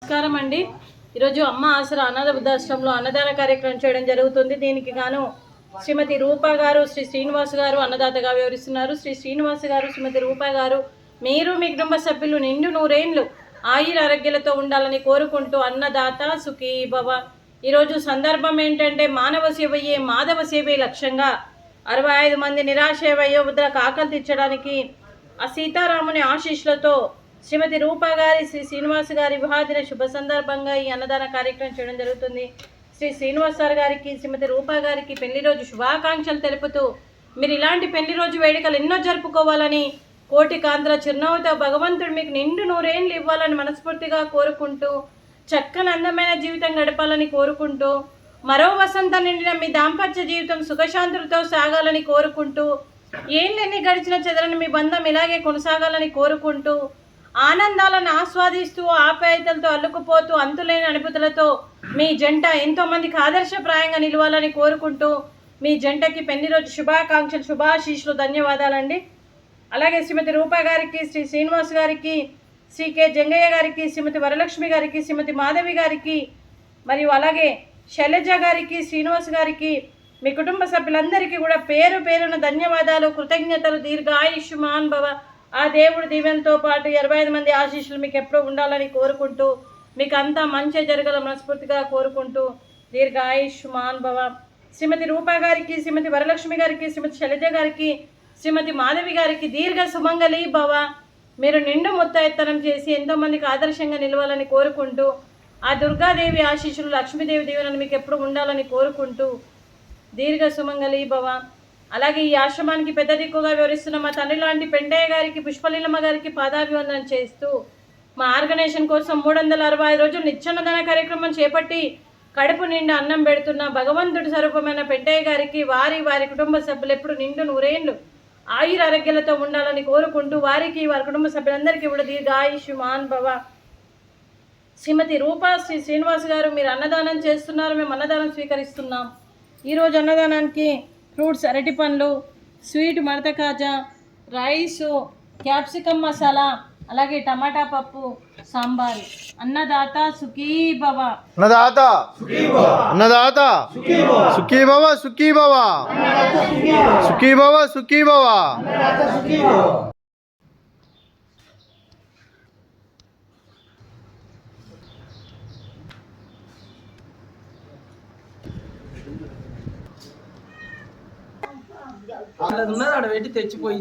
నమస్కారం అండి. ఈరోజు అమ్మ ఆసరా అనాథ వృద్ధాశ్రమంలో అన్నదాన కార్యక్రమం చేయడం జరుగుతుంది. దీనికి గాను శ్రీమతి రూపా గారు, శ్రీ శ్రీనివాస్ గారు అన్నదాతగా వివరిస్తున్నారు. శ్రీ శ్రీనివాస్ గారు, శ్రీమతి రూపా గారు, మీరు మీ కుటుంబ సభ్యులు నిండు నూరేండ్లు ఆయుర ఆరోగ్యాలతో ఉండాలని కోరుకుంటూ అన్నదాత సుఖీ భవ. ఈరోజు సందర్భం ఏంటంటే మానవ సేవయే మాధవ సేవే లక్ష్యంగా 65 మంది నిరాశ వయోవృద్ధులకు ఆకలి తీర్చడానికి ఆ సీతారాముని ఆశీస్సులతో శ్రీమతి రూపా గారి, శ్రీ శ్రీనివాస్ గారి వివాహదిన శుభ సందర్భంగా ఈ అన్నదాన కార్యక్రమం చేయడం జరుగుతుంది. శ్రీ శ్రీనివాస్ సార్ గారికి, శ్రీమతి రూపా గారికి పెళ్లి రోజు శుభాకాంక్షలు తెలుపుతూ మీరు ఇలాంటి పెళ్లి రోజు వేడుకలు ఎన్నో జరుపుకోవాలని, కోటి కాంతుల చిరునవ్వుతో భగవంతుడు మీకు నిండు నూరేళ్ళు ఇవ్వాలని మనస్ఫూర్తిగా కోరుకుంటూ, చక్కని అందమైన జీవితం గడపాలని కోరుకుంటూ, మరో వసంతం నిండిన మీ దాంపత్య జీవితం సుఖశాంతులతో సాగాలని కోరుకుంటూ, ఏళ్ళెన్ని గడిచిన చెదరని మీ బంధం ఇలాగే కొనసాగాలని కోరుకుంటూ, ఆనందాలను ఆస్వాదిస్తూ ఆప్యాయతలతో అల్లుకుపోతూ అంతులేని అనుభూతులతో మీ జంట ఎంతోమందికి ఆదర్శప్రాయంగా నిలవాలని కోరుకుంటూ, మీ జంటకి పెళ్లి రోజు శుభాకాంక్షలు, శుభాశీస్సులు, ధన్యవాదాలండి. అలాగే శ్రీమతి రూపా గారికి, శ్రీ శ్రీనివాస్ గారికి, శ్రీ కె జంగయ్య గారికి, శ్రీమతి వరలక్ష్మి గారికి, శ్రీమతి మాధవి గారికి, మరియు అలాగే శైలజ గారికి, శ్రీనివాస్ గారికి, మీ కుటుంబ సభ్యులందరికీ కూడా పేరు పేరున ధన్యవాదాలు, కృతజ్ఞతలు. దీర్ఘాయుష్మాన్ భవ. ఆ దేవుడు దీవెనతో పాటు 25 మంది ఆశీస్సులు మీకు ఎప్పుడూ ఉండాలని కోరుకుంటూ, మీకు అంతా మంచి జరగాల మనస్ఫూర్తిగా కోరుకుంటూ దీర్ఘాయుష్మాన్ భవ. శ్రీమతి రూపా గారికి, శ్రీమతి వరలక్ష్మి గారికి, శ్రీమతి శైలజ గారికి, శ్రీమతి మాధవి గారికి దీర్ఘ సుమంగళి భవ. మీరు నిండు ముత్తైత్తనం చేసి ఎంతోమందికి ఆదర్శంగా నిలవాలని కోరుకుంటూ, ఆ దుర్గాదేవి ఆశీస్సులు, లక్ష్మీదేవి దీవెనలు మీకు ఎప్పుడు ఉండాలని కోరుకుంటూ దీర్ఘ సుమంగళి భవ. అలాగే ఈ ఆశ్రమానికి పెద్ద దిక్కుగా వివరిస్తున్న మా తండ్రి లాంటి పెండయ్య గారికి, పుష్పలీలమ్మ గారికి పాదాభివందనం చేస్తూ, మా ఆర్గనైజేషన్ కోసం 365 రోజులు నిత్యాన్నదాన కార్యక్రమం చేపట్టి కడుపు నిండా అన్నం పెడుతున్న భగవంతుడి స్వరూపమైన పెండయ్య గారికి, వారి కుటుంబ సభ్యులు ఎప్పుడు నిండు నూరేళ్ళు ఆయుర ఆరోగ్యాలతో ఉండాలని కోరుకుంటూ, వారికి వారి కుటుంబ సభ్యులందరికీ కూడా దీర్ఘాయుష్మాన్ భవ. శ్రీమతి రూపా, శ్రీ శ్రీనివాస్ గారు, మీరు అన్నదానం చేస్తున్నారు, మేము అన్నదానం స్వీకరిస్తున్నాం. ఈరోజు అన్నదానానికి ఫ్రూట్స్, అరటి పండ్లు, స్వీట్ మడత కాజా, రైసు, క్యాప్సికమ్ మసాలా, అలాగే టమాటా పప్పు, సాంబారు. అన్నదాత సుఖీ భవ. అన్నదాత అన్నదాత సుఖీ భవ, సుఖీ భవ, సుఖీ భవ, సుఖీ భవ. ఉన్నది ఆడ పెట్టి తెచ్చిపోయి